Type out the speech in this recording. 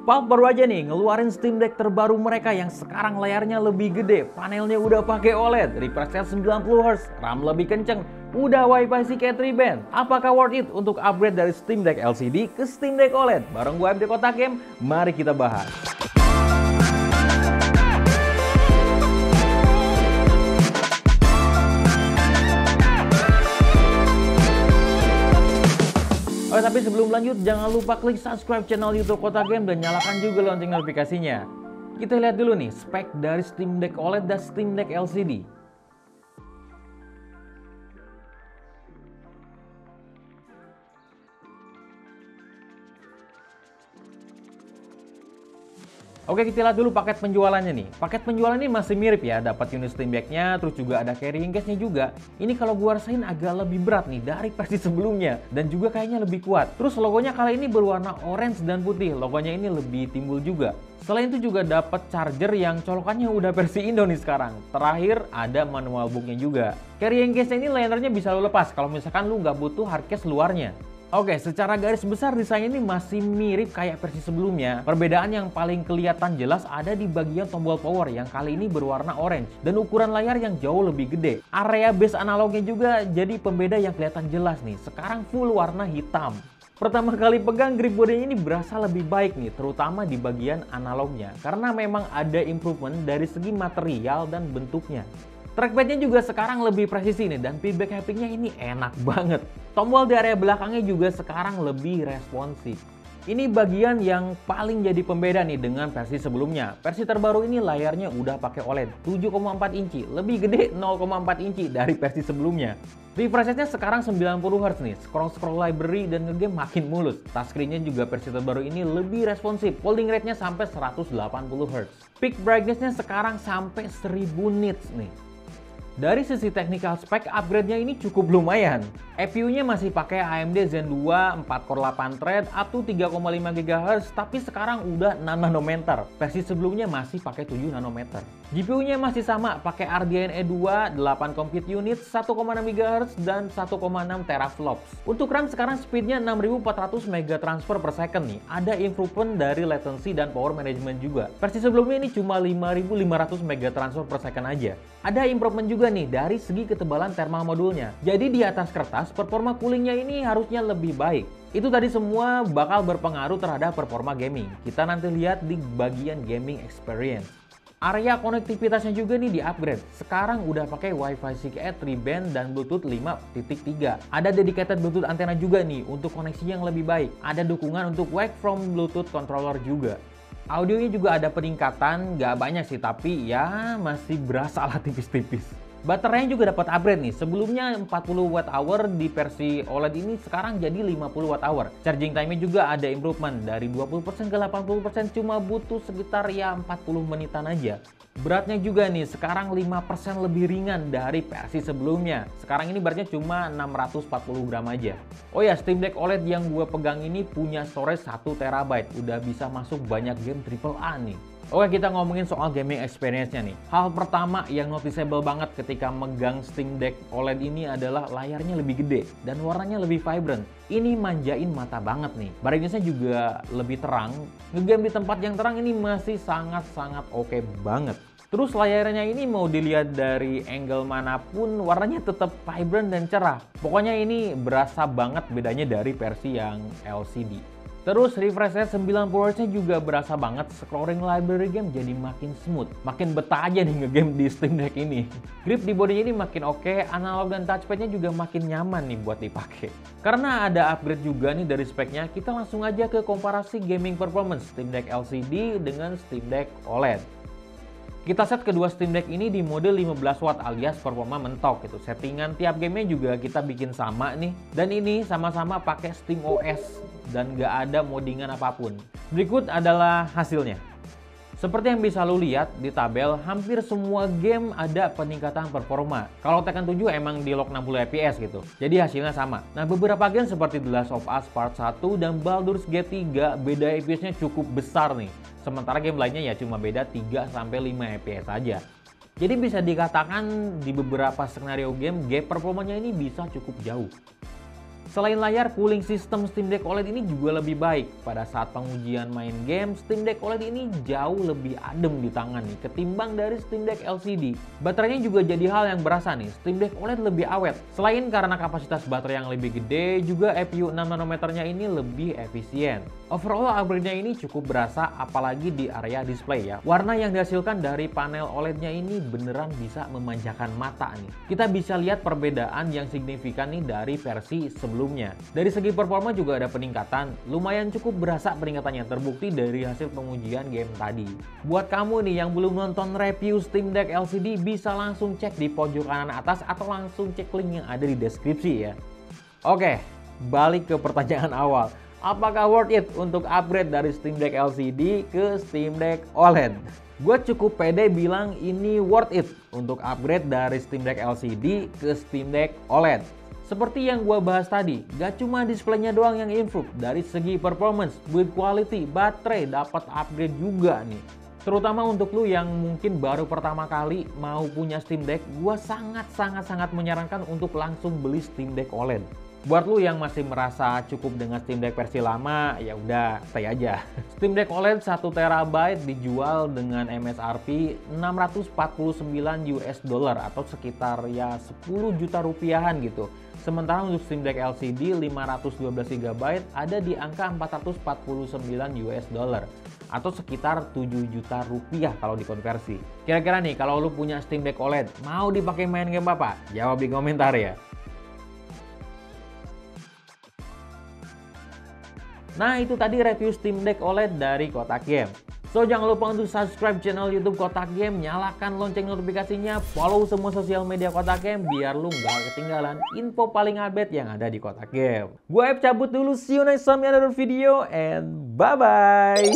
Valve baru aja nih ngeluarin Steam Deck terbaru mereka yang sekarang layarnya lebih gede, panelnya udah pakai OLED, refresh rate 90Hz, RAM lebih kenceng, udah Wi-Fi 6 Tri-Band. Apakah worth it untuk upgrade dari Steam Deck LCD ke Steam Deck OLED? Bareng gue MD Kotak Game, mari kita bahas. Oh, tapi sebelum lanjut, jangan lupa klik subscribe channel YouTube Kotak Game dan nyalakan juga lonceng notifikasinya. Kita lihat dulu nih spek dari Steam Deck OLED dan Steam Deck LCD. Oke, kita lihat dulu paket penjualannya nih. Paket penjualan ini masih mirip ya, dapat unit Steam Deck-nya, terus juga ada carrying case-nya juga. Ini kalau gua rasain agak lebih berat nih dari versi sebelumnya, dan juga kayaknya lebih kuat. Terus logonya kali ini berwarna orange dan putih, logonya ini lebih timbul juga. Selain itu juga dapat charger yang colokannya udah versi Indo nih sekarang. Terakhir ada manual book-nya juga. Carrying case-nya ini linernya bisa lo lepas kalau misalkan lu nggak butuh hardcase luarnya. Oke, secara garis besar desain ini masih mirip kayak versi sebelumnya. Perbedaan yang paling kelihatan jelas ada di bagian tombol power yang kali ini berwarna orange dan ukuran layar yang jauh lebih gede. Area base analognya juga jadi pembeda yang kelihatan jelas nih. Sekarang full warna hitam. Pertama kali pegang grip bodinya ini berasa lebih baik nih, terutama di bagian analognya. Karena memang ada improvement dari segi material dan bentuknya. Trackpadnya juga sekarang lebih presisi nih dan feedback hapticnya ini enak banget. Tombol di area belakangnya juga sekarang lebih responsif. Ini bagian yang paling jadi pembeda nih dengan versi sebelumnya. Versi terbaru ini layarnya udah pakai OLED 7,4 inci, lebih gede 0,4 inci dari versi sebelumnya. Refresh rate-nya sekarang 90Hz nih, scroll library dan ngegame makin mulus. Touchscreen-nya juga versi terbaru ini lebih responsif, folding rate-nya sampai 180Hz. Peak brightness-nya sekarang sampai 1000 nits nih. Dari sisi technical spek, upgrade-nya ini cukup lumayan. EPU-nya masih pakai AMD Zen 2 4 core 8 thread up to 3,5 GHz, tapi sekarang udah 6 nanometer. Versi sebelumnya masih pakai 7 nanometer. GPU-nya masih sama, pakai RDNA 2 8 compute unit 1,6 GHz dan 1,6 teraflops. Untuk RAM sekarang speed-nya 6400 MB transfer per second nih. Ada improvement dari latency dan power management juga. Versi sebelumnya ini cuma 5500 MB transfer per second aja. Ada improvement juga nih dari segi ketebalan thermal modulnya. Jadi di atas kertas performa coolingnya ini harusnya lebih baik. Itu tadi semua bakal berpengaruh terhadap performa gaming. Kita nanti lihat di bagian gaming experience. Area konektivitasnya juga nih di-upgrade. Sekarang udah pakai Wi-Fi 6E Tri-Band dan Bluetooth 5.3. Ada dedicated Bluetooth antena juga nih untuk koneksi yang lebih baik. Ada dukungan untuk wake from Bluetooth controller juga. Audionya juga ada peningkatan, nggak banyak sih, tapi ya masih berasa lah tipis-tipis. Baterainya juga dapat upgrade nih. Sebelumnya 40 Wh di versi OLED ini sekarang jadi 50 Wh. Charging time-nya juga ada improvement dari 20% ke 80%, cuma butuh sekitar ya 40 menitan aja. Beratnya juga nih sekarang 5% lebih ringan dari versi sebelumnya. Sekarang ini beratnya cuma 640 gram aja. Oh ya, Steam Deck OLED yang gue pegang ini punya storage 1 TB. Udah bisa masuk banyak game AAA nih. Oke, kita ngomongin soal gaming experience-nya nih. Hal pertama yang noticeable banget ketika megang Steam Deck OLED ini adalah layarnya lebih gede dan warnanya lebih vibrant. Ini manjain mata banget nih. Brightness-nya juga lebih terang. Ngegame di tempat yang terang ini masih sangat-sangat oke banget. Terus layarnya ini mau dilihat dari angle manapun warnanya tetap vibrant dan cerah. Pokoknya ini berasa banget bedanya dari versi yang LCD. Terus refresh rate 90Hz-nya juga berasa banget, scrolling library game jadi makin smooth. Makin betah aja nih ngegame di Steam Deck ini. Grip di bodinya ini makin oke, analog dan touchpad-nya juga makin nyaman nih buat dipakai. Karena ada upgrade juga nih dari speknya, kita langsung aja ke komparasi gaming performance Steam Deck LCD dengan Steam Deck OLED. Kita set kedua Steam Deck ini di mode 15 watt alias performa mentok gitu. Settingan tiap gamenya juga kita bikin sama nih. Dan ini sama-sama pakai SteamOS dan nggak ada moddingan apapun. Berikut adalah hasilnya. Seperti yang bisa lo lihat di tabel, hampir semua game ada peningkatan performa. Kalau Tekken 7 emang di lock 60 fps gitu. Jadi hasilnya sama. Nah, beberapa game seperti The Last of Us Part 1 dan Baldur's Gate 3 beda fps-nya cukup besar nih. Sementara game lainnya ya cuma beda 3-5 fps aja. Jadi bisa dikatakan di beberapa skenario game, gap performanya ini bisa cukup jauh. Selain layar, cooling system Steam Deck OLED ini juga lebih baik. Pada saat pengujian main game, Steam Deck OLED ini jauh lebih adem di tangan nih ketimbang dari Steam Deck LCD. Baterainya juga jadi hal yang berasa nih, Steam Deck OLED lebih awet. Selain karena kapasitas baterai yang lebih gede, juga EPU 6 nanometernya ini lebih efisien. Overall upgrade-nya ini cukup berasa apalagi di area display ya. Warna yang dihasilkan dari panel OLED-nya ini beneran bisa memanjakan mata nih. Kita bisa lihat perbedaan yang signifikan nih dari versi sebelumnya. Dari segi performa juga ada peningkatan, lumayan cukup berasa peningkatannya terbukti dari hasil pengujian game tadi. Buat kamu nih yang belum nonton review Steam Deck LCD bisa langsung cek di pojok kanan atas atau langsung cek link yang ada di deskripsi ya. Oke, balik ke pertanyaan awal. Apakah worth it untuk upgrade dari Steam Deck LCD ke Steam Deck OLED? Gue cukup pede bilang ini worth it untuk upgrade dari Steam Deck LCD ke Steam Deck OLED. Seperti yang gue bahas tadi, gak cuma displaynya doang yang improve, dari segi performance, build quality, baterai dapat upgrade juga nih. Terutama untuk lu yang mungkin baru pertama kali mau punya Steam Deck, gue sangat menyarankan untuk langsung beli Steam Deck OLED. Buat lu yang masih merasa cukup dengan Steam Deck versi lama, ya udah stay aja. Steam Deck OLED 1 TB dijual dengan MSRP 649 US dollar atau sekitar ya 10 juta rupiahan gitu. Sementara untuk Steam Deck LCD 512 GB ada di angka 449 US dollar atau sekitar 7 juta rupiah kalau dikonversi. Kira-kira nih kalau lu punya Steam Deck OLED, mau dipakai main game apa? Jawab di komentar ya. Nah itu tadi review Steam Deck OLED dari Kotak Game. So jangan lupa untuk subscribe channel YouTube Kotak Game, nyalakan lonceng notifikasinya, follow semua sosial media Kotak Game biar lu nggak ketinggalan info paling update yang ada di Kotak Game. Gue Ep cabut dulu, see you next time in another video and bye bye.